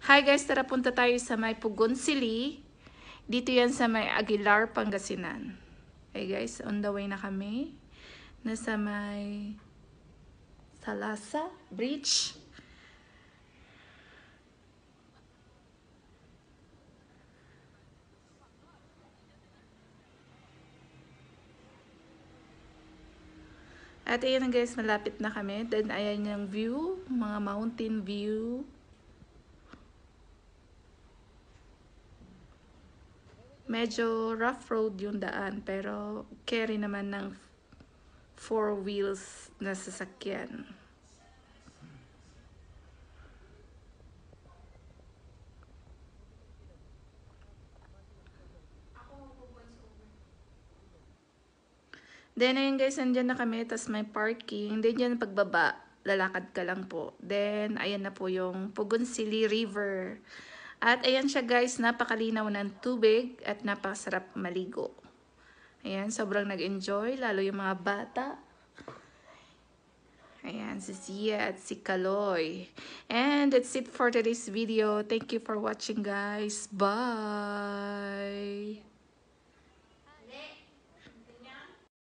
Hi guys, tara punta tayo sa may Pugon Sili. Dito yan sa may Aguilar, Pangasinan. Hey guys, on the way na kami. Nasa may Salasa Bridge. At ayan guys, malapit na kami. Then ayan yung view, mga mountain view. Medyo rough road yung daan, pero carry naman ng 4 wheels na sasakyan. Then, ayun guys, andyan na kami. Tapos may parking. Then, dyan pagbaba, lalakad ka lang po. Then, ayan na po yung Pugon Sili River. At ayan siya guys, napakalinaw ng tubig at napakasarap maligo. Ayan, sobrang nag-enjoy, lalo yung mga bata. Ayan, si Sia at si Kaloy. And that's it for today's video. Thank you for watching guys. Bye!